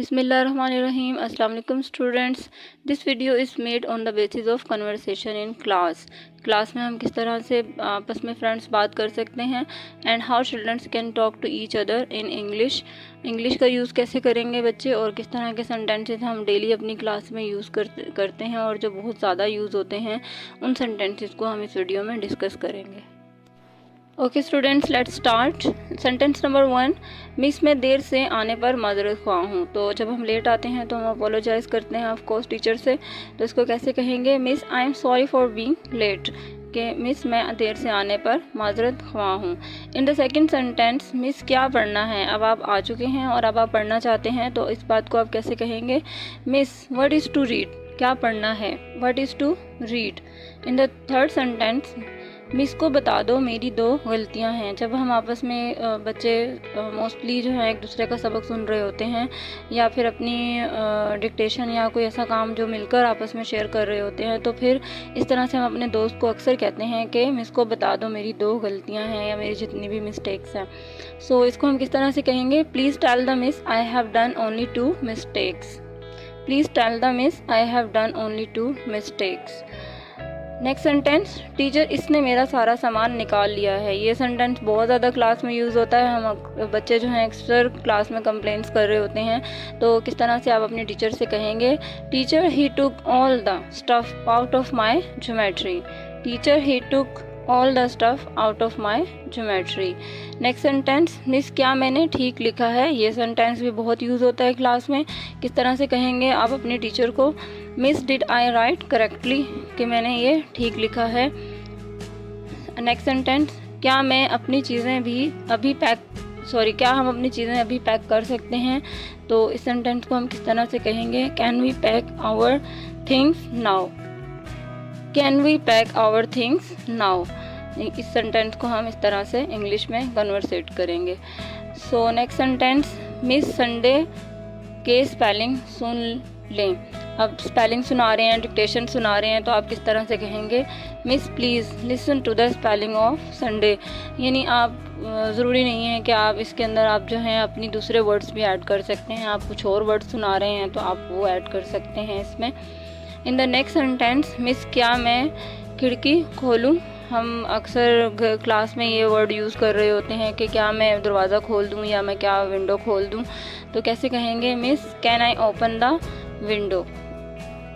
Bismillahirrahmanirrahim. Assalamu alaikum students. This video is made on the basis of conversation in class. Class में हम किस तरह से आपस में फ्रेंड्स बात कर सकते हैं and how childrens can talk to each other in English का यूज़ कैसे करेंगे बच्चे, और किस तरह के सेंटेंसेस हम डेली अपनी क्लास में यूज़ करते हैं और जो बहुत ज़्यादा यूज़ होते हैं उन सेंटेंसेस को हम इस वीडियो में डिस्कस करेंगे। Okay students, let's start. Sentence number 1, miss मैं देर से आने पर माजरत ख्वाह हूँ। तो जब हम लेट आते हैं तो हम अपोलोजाइज़ करते हैं ऑफ कोर्स टीचर से। तो इसको कैसे कहेंगे? Miss I am sorry for being late, कि मिस मैं देर से आने पर माजरत ख्वाह हूँ। In the second sentence, miss क्या पढ़ना है? अब आप आ चुके हैं और अब आप पढ़ना चाहते हैं, तो इस बात को आप कैसे कहेंगे? Miss what is to read, क्या पढ़ना है? What is to read. In the third sentence, miss को बता दो मेरी 2 गलतियां हैं। जब हम आपस में बच्चे मोस्टली जो है एक दूसरे का सबक सुन रहे होते हैं या फिर अपनी डिक्टेशन या कोई ऐसा काम जो मिलकर आपस में शेयर कर रहे होते हैं, तो फिर इस तरह से हम अपने दोस्त को अक्सर कहते हैं कि मिस को बता दो मेरी 2 गलतियां हैं या मेरी जितनी भी मिस्टेक्स हैं। सो इसको हम किस तरह से कहेंगे? Please tell the miss I have done only 2 mistakes. Please tell the miss I have done only 2 mistakes. Next sentence, teacher इसने मेरा सारा सामान निकाल लिया है। ये सेंटेंस बहुत ज़्यादा क्लास में यूज़ होता है। हम बच्चे जो हैं अक्सर क्लास में कंप्लेंट्स कर रहे होते हैं, तो किस तरह से आप अपने टीचर से कहेंगे? Teacher he took all the stuff out of my geometry. Teacher he took all the stuff out of my geometry. Next sentence, miss क्या मैंने ठीक लिखा है? ये सेंटेंस भी बहुत यूज़ होता है क्लास में। किस तरह से कहेंगे आप अपने टीचर को? Miss did I right correctly, कि मैंने ये ठीक लिखा है। नेक्स्ट सेंटेंस, क्या मैं अपनी चीज़ें भी अभी क्या हम अपनी चीज़ें अभी पैक कर सकते हैं? तो इस सेंटेंस को हम किस तरह से कहेंगे? Can we pack our things now. Can we pack our things now. इस सेंटेंस को हम इस तरह से इंग्लिश में कन्वर्सेट करेंगे। So next sentence, miss Sunday के स्पेलिंग सुन लें। अब स्पेलिंग सुना रहे हैं, डिक्टेशन सुना रहे हैं, तो आप किस तरह से कहेंगे? Miss please listen to the spelling of Sunday. यानी आप ज़रूरी नहीं है कि आप इसके अंदर आप जो हैं अपनी दूसरे वर्ड्स भी ऐड कर सकते हैं। आप कुछ और वर्ड्स सुना रहे हैं तो आप वो ऐड कर सकते हैं इसमें। इन द नेक्स्ट सेंटेंस, मिस क्या मैं खिड़की खोलूँ? हम अक्सर क्लास में ये वर्ड यूज़ कर रहे होते हैं कि क्या मैं दरवाज़ा खोल दूँ या मैं क्या विंडो खोल दूँ। तो कैसे कहेंगे? Miss can I open the window.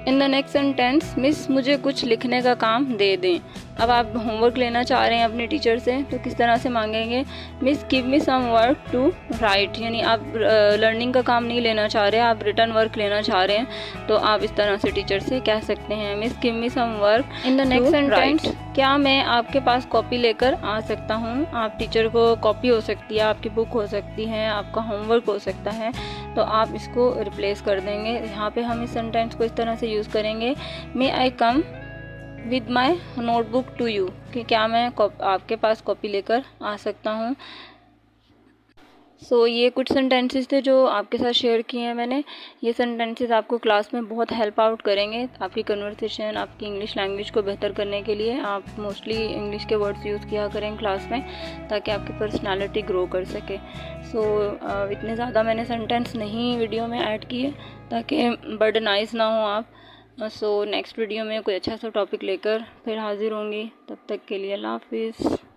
In the next sentence, miss मुझे कुछ लिखने का काम दे दें। अब आप होमवर्क लेना चाह रहे हैं अपने टीचर से, तो किस तरह से मांगेंगे? Miss give me some work to write. यानी आप लर्निंग का काम नहीं लेना चाह रहे, आप रिटर्न वर्क लेना चाह रहे हैं, तो आप इस तरह से टीचर से कह सकते हैं, miss give me some work. In the next sentence, क्या मैं आपके पास कॉपी लेकर आ सकता हूँ? आप टीचर को कॉपी हो सकती है, आपकी बुक हो सकती है, आपका होमवर्क हो सकता है, तो आप इसको रिप्लेस कर देंगे। यहाँ पे हम इस सेंटेंस को इस तरह से यूज़ करेंगे, may I come with my notebook to you, कि क्या मैं आपके पास कॉपी लेकर आ सकता हूँ। सो ये कुछ सेंटेंसेस थे जो आपके साथ शेयर किए हैं मैंने। ये सेंटेंसेस आपको क्लास में बहुत हेल्प आउट करेंगे आपकी कन्वर्सेशन, आपकी इंग्लिश लैंग्वेज को बेहतर करने के लिए। आप मोस्टली इंग्लिश के वर्ड्स यूज़ किया करें क्लास में, ताकि आपकी पर्सनालिटी ग्रो कर सके। सो इतने ज़्यादा मैंने सेंटेंस नहीं वीडियो में ऐड किए ताकि बर्डनाइज ना हो आप। सो नेक्स्ट वीडियो में कोई अच्छा सा टॉपिक लेकर फिर हाज़िर होंगी। तब तक के लिए अल्लाह हाफिज़।